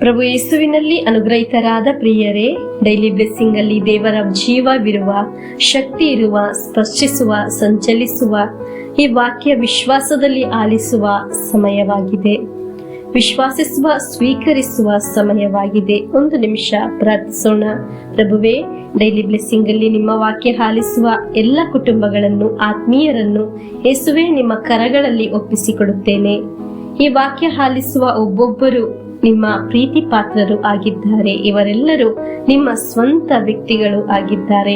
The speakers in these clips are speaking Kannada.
ಪ್ರಭು ಯೇಸುವಿನಲ್ಲಿ ಅನುಗ್ರಹಿತರಾದ ಪ್ರಿಯರೇ, ಡೈಲಿ ಬ್ಲೆಸ್ಸಿಂಗ್ ಅಲ್ಲಿ ದೇವರ ಜೀವವಿರುವ, ಶಕ್ತಿ ಇರುವ, ಸ್ಪರ್ಶಿಸುವ, ಸಂಚಲಿಸುವ ಈ ವಾಕ್ಯ ವಿಶ್ವಾಸದಲ್ಲಿ ಆಲಿಸುವ ಸಮಯವಾಗಿದೆ. ವಿಶ್ವಾಸಿಸುವ, ಸ್ವೀಕರಿಸುವ ಸಮಯವಾಗಿದೆ. ಒಂದು ನಿಮಿಷ ಪ್ರಾರ್ಥಿಸೋಣ. ಪ್ರಭುವೇ, ಡೈಲಿ ಬ್ಲೆಸ್ಸಿಂಗ್ ಅಲ್ಲಿ ನಿಮ್ಮ ವಾಕ್ಯ ಆಲಿಸುವ ಎಲ್ಲ ಕುಟುಂಬಗಳನ್ನು, ಆತ್ಮೀಯರನ್ನು ಯೇಸುವೇ ನಿಮ್ಮ ಕರಗಳಲ್ಲಿ ಒಪ್ಪಿಸಿಕೊಡುತ್ತೇನೆ. ಈ ವಾಕ್ಯ ಆಲಿಸುವ ಒಬ್ಬೊಬ್ಬರು ನಿಮ್ಮ ಪ್ರೀತಿ ಪಾತ್ರರು ಆಗಿದ್ದಾರೆ. ಇವರೆಲ್ಲರೂ ನಿಮ್ಮ ಸ್ವಂತ ವ್ಯಕ್ತಿಗಳು ಆಗಿದ್ದಾರೆ.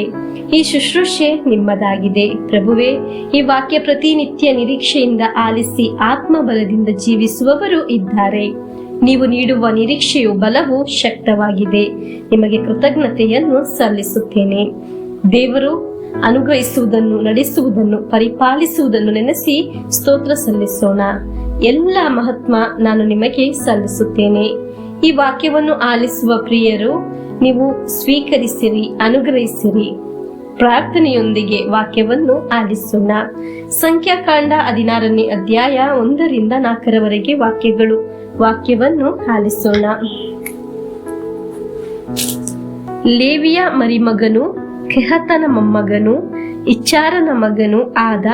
ಈ ಶುಶ್ರೂಷೆ ನಿಮ್ಮದಾಗಿದೆ. ಪ್ರಭುವೇ, ಈ ವಾಕ್ಯ ಪ್ರತಿನಿತ್ಯ ನಿರೀಕ್ಷೆಯಿಂದ ಆಲಿಸಿ ಆತ್ಮಬಲದಿಂದ ಜೀವಿಸುವವರು ಇದ್ದಾರೆ. ನೀವು ನೀಡುವ ನಿರೀಕ್ಷೆಯು ಬಲವು ಶಕ್ತವಾಗಿದೆ. ನಿಮಗೆ ಕೃತಜ್ಞತೆಯನ್ನು ಸಲ್ಲಿಸುತ್ತೇನೆ. ದೇವರು ಅನುಗ್ರಹಿಸುವುದನ್ನು, ನಡೆಸುವುದನ್ನು, ಪರಿಪಾಲಿಸುವುದನ್ನು ನೆನೆಸಿ ಸ್ತೋತ್ರ ಸಲ್ಲಿಸೋಣ. ಎಲ್ಲ ಮಹತ್ವ ನಾನು ನಿಮಗೆ ಸಲ್ಲಿಸುತ್ತೇನೆ. ಈ ವಾಕ್ಯವನ್ನು ಆಲಿಸುವ ಪ್ರಿಯರು, ನೀವು ಸ್ವೀಕರಿಸಿರಿ, ಅನುಗ್ರಹಿಸಿರಿ. ಪ್ರಾರ್ಥನೆಯೊಂದಿಗೆ ವಾಕ್ಯವನ್ನು ಆಲಿಸೋಣ. ಸಂಖ್ಯಾಕಾಂಡ 16ನೇ ಅಧ್ಯಾಯ 1ರಿಂದ 4ರವರೆಗೆ ವಾಕ್ಯವನ್ನು ಆಲಿಸೋಣ. ಲೇವಿಯ ಮರಿಮಗನು, ಕೆಹತನ ಮೊಮ್ಮಗನು, ಇಚ್ಚಾರನ ಮಗನು ಆದ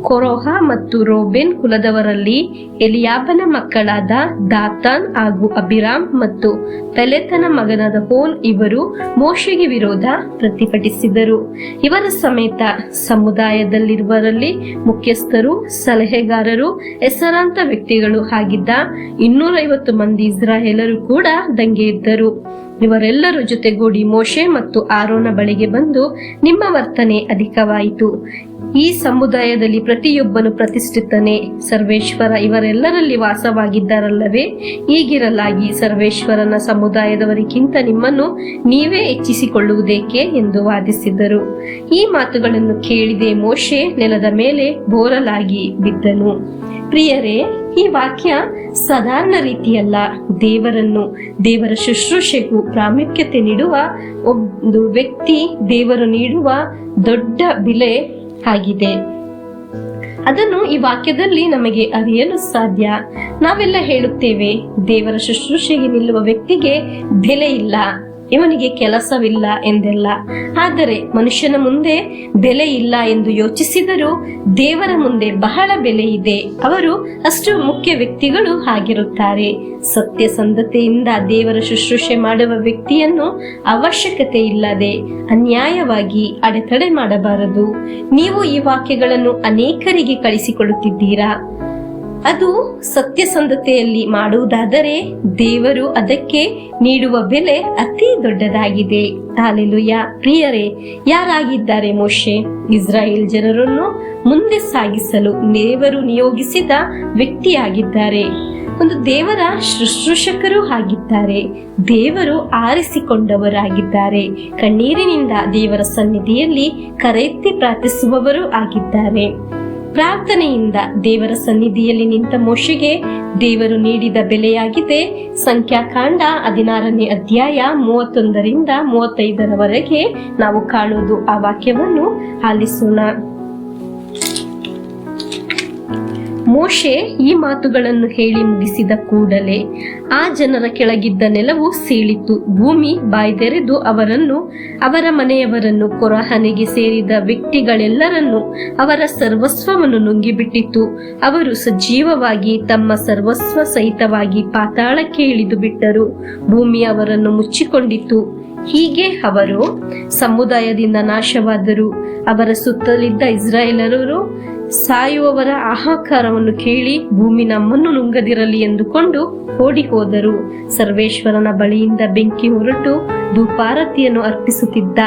ಕೊರೋಹ ಮತ್ತು ರೋಬೇನ್ ಕುಲದವರಲ್ಲಿ ಎಲಿಯಾಬನ ಮಕ್ಕಳಾದ ದಾತಾನ್ ಹಾಗೂ ಅಬಿರಾಮ್ ಮತ್ತು ಪೆಲೆತನ ಮಗನಾದ ಹೋಲ್ ಇವರು ಮೋಶೆಗೆ ವಿರೋಧ ಪ್ರತಿಭಟಿಸಿದರು. ಇವರ ಸಮೇತ ಸಮುದಾಯದಲ್ಲಿರುವರಲ್ಲಿ ಮುಖ್ಯಸ್ಥರು, ಸಲಹೆಗಾರರು, ಹೆಸರಾಂತ ವ್ಯಕ್ತಿಗಳು ಆಗಿದ್ದ 250 ಮಂದಿ ಇಸ್ರಾಯೇಲರು ಕೂಡ ದಂಗೆಯಿದ್ದರು. ಇವರೆಲ್ಲರೂ ಜೊತೆಗೂಡಿ ಮೋಶೆ ಮತ್ತು ಆರೋನ ಬಳಿಗೆ ಬಂದು, ನಿಮ್ಮ ವರ್ತನೆ ಅಧಿಕವಾಯಿತು. ಈ ಸಮುದಾಯದಲ್ಲಿ ಪ್ರತಿಯೊಬ್ಬನು ಪ್ರತಿಷ್ಠಿತನೇ, ಸರ್ವೇಶ್ವರ ಇವರೆಲ್ಲರಲ್ಲಿ ವಾಸವಾಗಿದ್ದಾರಲ್ಲವೇ? ಈಗಿರಲಾಗಿ ಸರ್ವೇಶ್ವರನ ಸಮುದಾಯದವರಿಗಿಂತ ನಿಮ್ಮನ್ನು ನೀವೇ ಹೆಚ್ಚಿಸಿಕೊಳ್ಳುವುದೇಕೆ ಎಂದು ವಾದಿಸಿದರು. ಈ ಮಾತುಗಳನ್ನು ಕೇಳಿದೆ ಮೋಶೆ ನೆಲದ ಮೇಲೆ ಬೋರಲಾಗಿ ಬಿದ್ದನು. ಪ್ರಿಯರೇ, ಈ ವಾಕ್ಯ ಸಾಧಾರಣ ರೀತಿಯಲ್ಲ. ದೇವರ ಶುಶ್ರೂಷೆಗೂ ಪ್ರಾಮುಖ್ಯತೆ ನೀಡುವ ಒಂದು ವ್ಯಕ್ತಿ ದೇವರು ನೀಡುವ ದೊಡ್ಡ ಬೆಲೆ ಆಗಿದೆ. ಅದನ್ನು ಈ ವಾಕ್ಯದಲ್ಲಿ ನಮಗೆ ಅರಿಯಲು ಸಾಧ್ಯ. ನಾವೆಲ್ಲ ಹೇಳುತ್ತೇವೆ, ದೇವರ ಶುಶ್ರೂಷೆಗೆ ನಿಲ್ಲುವ ವ್ಯಕ್ತಿಗೆ ಬೆಲೆ ಇಲ್ಲ, ಇವನಿಗೆ ಕೆಲಸವಿಲ್ಲ ಎಂದೆಲ್ಲ. ಆದರೆ ಮನುಷ್ಯನ ಮುಂದೆ ಬೆಲೆ ಇಲ್ಲ ಎಂದು ಯೋಚಿಸಿದರೂ ದೇವರ ಮುಂದೆ ಬಹಳ ಬೆಲೆ ಇದೆ. ಅವರು ಅಷ್ಟು ಮುಖ್ಯ ವ್ಯಕ್ತಿಗಳು ಆಗಿರುತ್ತಾರೆ. ಸತ್ಯಸಂಧತೆಯಿಂದ ದೇವರ ಶುಶ್ರೂಷೆ ಮಾಡುವ ವ್ಯಕ್ತಿಯನ್ನು ಅವಶ್ಯಕತೆ ಇಲ್ಲದೆ ಅನ್ಯಾಯವಾಗಿ ಅಡೆತಡೆ ಮಾಡಬಾರದು. ನೀವು ಈ ವಾಕ್ಯಗಳನ್ನು ಅನೇಕರಿಗೆ ಕಳಿಸಿಕೊಡುತ್ತಿದ್ದೀರಾ. ಅದು ಸತ್ಯಸಂಧತೆಯಲ್ಲಿ ಮಾಡುವುದಾದರೆ ದೇವರು ಅದಕ್ಕೆ ನೀಡುವ ಬೆಲೆ ಅತಿ ದೊಡ್ಡದಾಗಿದೆ. ಹಲ್ಲೆಲೂಯಾ. ಪ್ರಿಯರೇ, ಯಾರಾಗಿದ್ದಾರೆ ಮೋಶೆ? ಇಸ್ರಾಯೇಲ್ ಜನರನ್ನು ಮುಂದೆ ಸಾಗಿಸಲು ದೇವರು ನಿಯೋಗಿಸಿದ ವ್ಯಕ್ತಿಯಾಗಿದ್ದಾರೆ. ಒಂದು ದೇವರ ಶುಶ್ರೂಷಕರು ಆಗಿದ್ದಾರೆ. ದೇವರು ಆರಿಸಿಕೊಂಡವರಾಗಿದ್ದಾರೆ. ಕಣ್ಣೀರಿನಿಂದ ದೇವರ ಸನ್ನಿಧಿಯಲ್ಲಿ ಕರೆಯೆತ್ತಿ ಪ್ರಾರ್ಥಿಸುವವರು ಆಗಿದ್ದಾರೆ. ಪ್ರಾರ್ಥನೆಯಿಂದ ದೇವರ ಸನ್ನಿಧಿಯಲ್ಲಿ ನಿಂತ ಮೋಶೆಗೆ ದೇವರು ನೀಡಿದ ಬೆಲೆಯಾಗಿದೆ. ಸಂಖ್ಯಾಕಾಂಡ 16ನೇ ಅಧ್ಯಾಯ 31ರಿಂದ 35ರವರೆಗೆ ನಾವು ಕಾಣುವುದು. ಆ ವಾಕ್ಯವನ್ನು ಆಲಿಸೋಣ. ಮೋಶೆ ಈ ಮಾತುಗಳನ್ನು ಹೇಳಿ ಮುಗಿಸಿದ ಕೂಡಲೇ ಆ ಜನರ ಕೆಳಗಿದ್ದ ನೆಲವು ಸೀಳಿತು. ಭೂಮಿ ಬಾಯ್ದೆರೆದು ಅವರನ್ನು, ಅವರ ಮನೆಯವರನ್ನು, ಕೊರಹನಿಗೆ ಸೇರಿದ ವ್ಯಕ್ತಿಗಳೆಲ್ಲರನ್ನು, ಅವರ ಸರ್ವಸ್ವವನ್ನು ನುಂಗಿಬಿಟ್ಟಿತು. ಅವರು ಸಜೀವವಾಗಿ ತಮ್ಮ ಸರ್ವಸ್ವ ಸಹಿತವಾಗಿ ಪಾತಾಳಕ್ಕೆ ಇಳಿದು ಬಿಟ್ಟರು. ಭೂಮಿ ಅವರನ್ನು ಮುಚ್ಚಿಕೊಂಡಿತು. ಹೀಗೆ ಅವರು ಸಮುದಾಯದಿಂದ ನಾಶವಾದರು. ಅವರ ಸುತ್ತಲಿದ್ದ ಇಸ್ರಾಯೇಲರು ಸಾಯುವವರ ಹಾಹಾಕಾರವನ್ನು ಕೇಳಿ ಭೂಮಿ ನಮ್ಮನ್ನು ನುಂಗದಿರಲಿ ಎಂದುಕೊಂಡು ಓಡಿ ಹೋದರು. ಸರ್ವೇಶ್ವರನ ಬಳಿಯಿಂದ ಬೆಂಕಿ ಹೊರಟು ಧೂಪಾರತಿಯನ್ನು ಅರ್ಪಿಸುತ್ತಿದ್ದ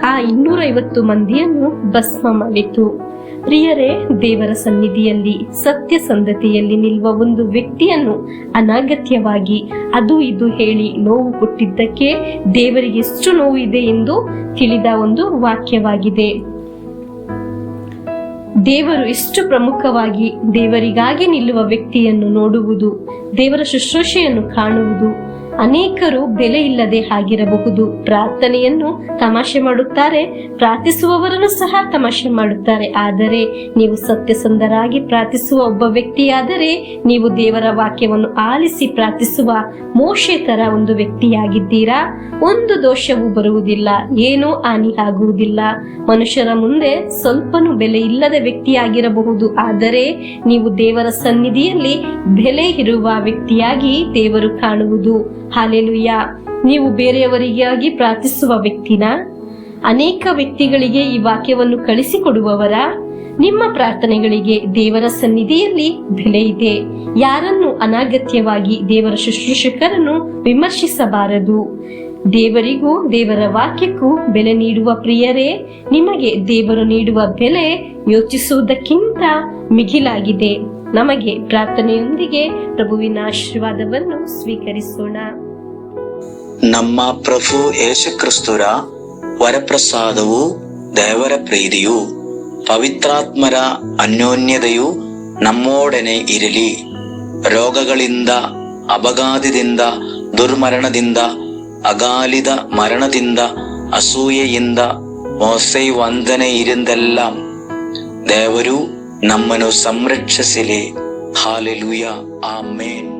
ಆ 250 ಮಂದಿಯನ್ನು ಭಸ್ಮ ಮಾಡಿತು. ಪ್ರಿಯರೇ, ದೇವರ ಸನ್ನಿಧಿಯಲ್ಲಿ ಸತ್ಯಸಂಧತೆಯಲ್ಲಿ ನಿಲ್ಲುವ ಒಂದು ವ್ಯಕ್ತಿಯನ್ನು ಅನಗತ್ಯವಾಗಿ ಅದು ಇದು ಹೇಳಿ ನೋವು ಕೊಟ್ಟಿದ್ದಕ್ಕೆ ದೇವರಿಗೆ ಎಷ್ಟು ನೋವು ಇದೆ ಎಂದು ತಿಳಿದ ಒಂದು ವಾಕ್ಯವಾಗಿದೆ. ದೇವರು ಎಷ್ಟು ಪ್ರಮುಖವಾಗಿ ದೇವರಿಗಾಗಿ ನಿಲ್ಲುವ ವ್ಯಕ್ತಿಯನ್ನು ನೋಡುವುದು, ದೇವರ ಶುಶ್ರೂಷೆಯನ್ನು ಕಾಣುವುದು, ಅನೇಕರು ಬೆಲೆ ಇಲ್ಲದೆ ಆಗಿರಬಹುದು. ಪ್ರಾರ್ಥನೆಯನ್ನು ತಮಾಷೆ ಮಾಡುತ್ತಾರೆ, ಪ್ರಾರ್ಥಿಸುವವರನ್ನು ಸಹ ತಮಾಷೆ ಮಾಡುತ್ತಾರೆ. ಆದರೆ ನೀವು ಸತ್ಯಸಂಧರಾಗಿ ಪ್ರಾರ್ಥಿಸುವ ಒಬ್ಬ ವ್ಯಕ್ತಿಯಾದರೆ, ನೀವು ದೇವರ ವಾಕ್ಯವನ್ನು ಆಲಿಸಿ ಪ್ರಾರ್ಥಿಸುವ ಮೋಶೆ ತರ ಒಂದು ವ್ಯಕ್ತಿಯಾಗಿದ್ದೀರಾ. ಒಂದು ದೋಷವೂ ಬರುವುದಿಲ್ಲ, ಏನೂ ಹಾನಿ ಆಗುವುದಿಲ್ಲ. ಮನುಷ್ಯರ ಮುಂದೆ ಸ್ವಲ್ಪನೂ ಬೆಲೆ ಇಲ್ಲದ ವ್ಯಕ್ತಿಯಾಗಿರಬಹುದು, ಆದರೆ ನೀವು ದೇವರ ಸನ್ನಿಧಿಯಲ್ಲಿ ಬೆಲೆ ಇರುವ ವ್ಯಕ್ತಿಯಾಗಿ ದೇವರು ಕಾಣುವುದು. ಹಾಲೆಲೂಯ. ನೀವು ಬೇರೆಯವರಿಗಾಗಿ ಪ್ರಾರ್ಥಿಸುವ ವ್ಯಕ್ತಿನ, ಅನೇಕ ವ್ಯಕ್ತಿಗಳಿಗೆ ಈ ವಾಕ್ಯವನ್ನು ಕಳಿಸಿಕೊಡುವವರ, ನಿಮ್ಮ ಪ್ರಾರ್ಥನೆಗಳಿಗೆ ದೇವರ ಸನ್ನಿಧಿಯಲ್ಲಿ ಬೆಲೆ ಇದೆ. ಯಾರನ್ನು ಅನಗತ್ಯವಾಗಿ ದೇವರ ಶುಶ್ರೂಷಕರನ್ನು ವಿಮರ್ಶಿಸಬಾರದು. ದೇವರಿಗೂ ದೇವರ ವಾಕ್ಯಕ್ಕೂ ಬೆಲೆ ನೀಡುವ ಪ್ರಿಯರೇ, ನಿಮಗೆ ದೇವರು ನೀಡುವ ಬೆಲೆ ಯೋಚಿಸುವುದಕ್ಕಿಂತ ಮಿಗಿಲಾಗಿದೆ. ನಮಗೆ ಪ್ರಾರ್ಥನೆಯೊಂದಿಗೆ ಪ್ರಭುವಿನ ಆಶೀರ್ವಾದವನ್ನು ಸ್ವೀಕರಿಸೋಣ. ನಮ್ಮ ಪ್ರಭು ಯೇಸು ಕ್ರಿಸ್ತರ ವರಪ್ರಸಾದವು, ದೇವರ ಪ್ರೀತಿಯು, ಪವಿತ್ರಾತ್ಮರ ಅನ್ಯೋನ್ಯತೆಯು ನಮ್ಮೊಡನೆ ಇರಲಿ. ರೋಗಗಳಿಂದ, ಅಪಘಾತದಿಂದ, ದುರ್ಮರಣದಿಂದ, ಅಗಾಲಿದ ಮರಣದಿಂದ, ಅಸೂಯೆಯಿಂದ, ಮೋಸವಂದನೆಯಿಂದೆಲ್ಲ ದೇವರು ನಮ್ಮನ್ನು ಸಂರಕ್ಷಿಸಲಿ. ಹಾಲೆಲೂಯ. ಆಮೇನ್.